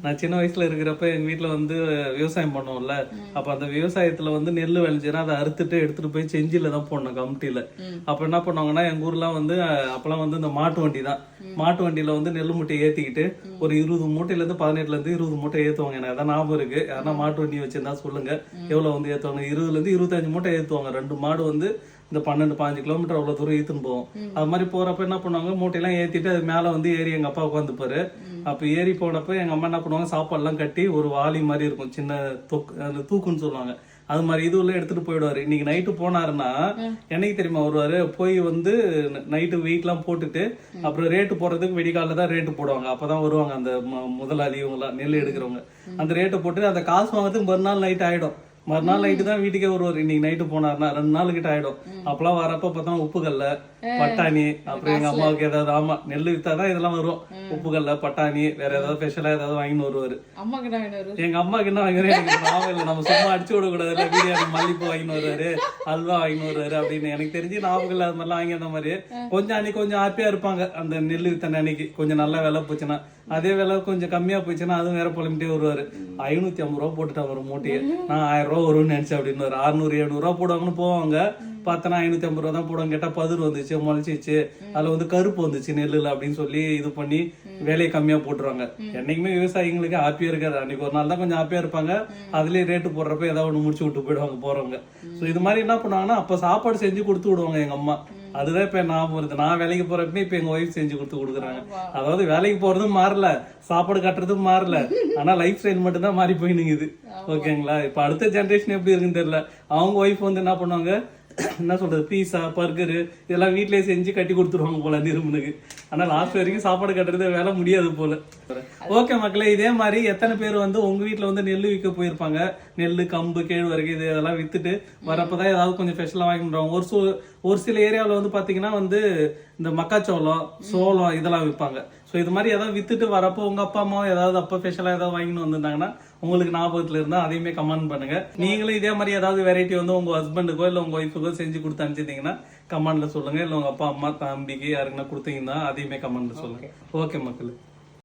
நான் சின்ன வயசுல இருக்கிறப்ப எங்க வீட்டுல வந்து விவசாயம் பண்ணுவோம்ல, அப்ப அந்த விவசாயத்துல வந்து நெல் விளைஞ்சுன்னா அதை அறுத்துட்டு எடுத்துட்டு போய் செஞ்சில தான் போடணும் கமிட்டில. அப்ப என்ன பண்ணுவாங்கன்னா எங்க ஊர்லாம் வந்து அப்பெல்லாம் வந்து இந்த மாட்டு வண்டி தான். மாட்டு வண்டியில வந்து நெல் மூட்டையை ஏத்திக்கிட்டு ஒரு 20 மூட்டையில இருந்து 18ல இருந்து 20 மூட்டை ஏத்துவாங்க. எனக்கு அதான் ஞாபகம் இருக்கு. ஆனா மாட்டு வண்டி வச்சிருந்தா சொல்லுங்க எவ்வளவு வந்து ஏத்துவாங்க. 20ல இருந்து 25 மூட்டை ஏத்துவாங்க. 2 மாடு வந்து இந்த 12-15 கிலோமீட்டர் அவ்வளவு தூரம் ஏத்துன்னு போவோம். அது மாதிரி போறப்ப என்ன பண்ணுவாங்க, மூட்டையெல்லாம் ஏத்திட்டு அது மேல வந்து ஏறி எங்க அப்பா உட்காந்துப்பாரு. அப்ப ஏறி போனப்ப எங்க அம்மா என்ன பண்ணுவாங்க, சாப்பாடு எல்லாம் கட்டி ஒரு வாளி மாதிரி இருக்கும், சின்ன தொக்கு, அந்த தூக்குன்னு சொல்லுவாங்க, அது மாதிரி இது உள்ள எடுத்துட்டு போயிடுவாரு. இன்னைக்கு நைட்டு போனாருன்னா என்னைக்கு தெரியுமா வருவாரு, போய் வந்து நைட்டு வெயிட் எல்லாம் போட்டுட்டு அப்புறம் ரேட்டு போடுறதுக்கு வெடிக்கால தான் ரேட்டு போடுவாங்க. அப்பதான் வருவாங்க அந்த முதலாளி இவங்க எல்லாம் நெல் எடுக்கிறவங்க. அந்த ரேட்டு போட்டு அந்த காசு வாங்குறதுக்கு மறுநாள் நைட் ஆயிடும். மறுநாள் நைட்டு தான் வீட்டுக்கே வருவார். இன்னைக்கு நைட்டு போனாருன்னா 2 நாள் கிட்ட ஆயிடும். அப்பெல்லாம் வரப்ப பார்த்தா உப்புக்கல்ல, பட்டாணி, அப்புறம் எங்க அம்மாவுக்கு ஏதாவது, ஆமா நெல் வித்தாதான் இதெல்லாம் வரும். உப்புக்கல்ல, பட்டாணி, வேற ஏதாவது ஸ்பெஷலா ஏதாவது வாங்கின்னு வருவாரு. எங்க அம்மாக்கு என்ன வாங்குறேன் எனக்கு ஞாபகம் இல்லை. நம்ம சும்மா அடிச்சு விட கூடாது, பிரியாணி மல்லிப்பூ வாங்கின்னு வருவாரு, அல்வா வாங்கின்னு வருவாரு அப்படின்னு எனக்கு தெரிஞ்சு ஞாபகம் இல்லை. அது மாதிரிலாம் வாங்கி அந்த மாதிரி கொஞ்சம் அன்னைக்கு கொஞ்சம் ஹாப்பியா இருப்பாங்க. அந்த நெல் வித்தன அன்னைக்கு கொஞ்சம் நல்ல விலை போச்சுன்னா, அதே விலை கொஞ்சம் கம்மியா போச்சுன்னா அதுவும் வேற புலம்பிட்டே வருவாரு. 550 ரூபா போட்டுட்டா ஒரு மூட்டையை, நான் 1000 ரூபா வரும்னு நினைச்சேன் அப்படின்னு. 600-700 ரூபா போடுவாங்கன்னு போவாங்க. பார்த்தனா 550 ரூபா தான் போடுவாங்க. கேட்டா பதிர் வந்துச்சு, முளைச்சிச்சு, அதுல வந்து கருப்பு வந்துச்சு நெல்லுல அப்படின்னு சொல்லி இது பண்ணி வேலையை கம்மியா போட்டுருவாங்க. என்னைக்குமே விவசாயிங்களுக்கு ஹாப்பியா இருக்காது. அன்னைக்கு ஒரு நாள் தான் கொஞ்சம் ஹாப்பியா இருப்பாங்க. அதுலயே ரேட்டு போடுறப்ப ஏதாவது ஒண்ணு முடிச்சு விட்டு போயிடுவாங்க போறவங்க. சோ இது மாதிரி என்ன பண்ணுவாங்கன்னா அப்ப சாப்பாடு செஞ்சு கொடுத்து விடுவாங்க எங்க அம்மா. அதுதான் இப்ப ஞாபகம் வருது. நான் வேலைக்கு போறப்ப இப்ப எங்க ஒய்ஃப் செஞ்சு கொடுக்குறாங்க. அதாவது வேலைக்கு போறதும் மாறல, சாப்பாடு கட்டுறதும் மாறல, ஆனா லைஃப் ஸ்டைல் மட்டும் தான் மாறி போயினுங்குது. ஓகேங்களா? இப்ப அடுத்த ஜென்ரேஷன் எப்படி இருக்குன்னு தெரியல. அவங்க ஒய்ஃப் வந்து என்ன பண்ணுவாங்க, என்ன சொல்றது, பீஸா, பர்கரு இதெல்லாம் வீட்லயே செஞ்சு கட்டி கொடுத்துருவாங்க போல நிருமனுக்கு. ஆனா லாஸ்ட் வரைக்கும் சாப்பாடு கட்டுறது வேலை முடியாது போல. ஓகே மக்களே, இதே மாதிரி எத்தனை பேர் வந்து உங்க வீட்டுல வந்து நெல் விற்க போயிருப்பாங்க. நெல்லு, கம்பு, கேழ்வரகு இது இதெல்லாம் வித்துட்டு வரப்பதான் ஏதாவது கொஞ்சம் ஸ்பெஷலா வாங்கிடுவாங்க. ஒரு சில ஏரியாவில் வந்து பாத்தீங்கன்னா வந்து இந்த மக்காச்சோளம், சோளம் இதெல்லாம் விற்பாங்க. ஸோ இது மாதிரி ஏதாவது வித்துட்டு வரப்போ உங்க அப்பா அம்மா ஏதாவது அப்பா ஸ்பெஷலா ஏதாவது வாங்கிட்டு வந்திருந்தாங்கன்னா உங்களுக்கு ஞாபகத்துல இருந்தா அதையுமே கமெண்ட் பண்ணுங்க. நீங்களும் இதே மாதிரி ஏதாவது வெரைட்டி வந்து உங்க ஹஸ்பண்டுக்கோ இல்ல உங்க ஒய்ஃபுக்கோ செஞ்சு கொடுத்து அனுப்பிச்சிருந்தீங்கன்னா கமெண்ட்ல சொல்லுங்க. இல்ல உங்க அப்பா அம்மா தம்பிக்கு யாருக்குன்னா கொடுத்தீங்கன்னா அதையுமே கமெண்ட்ல சொல்லுங்க. ஓகே மக்கள்.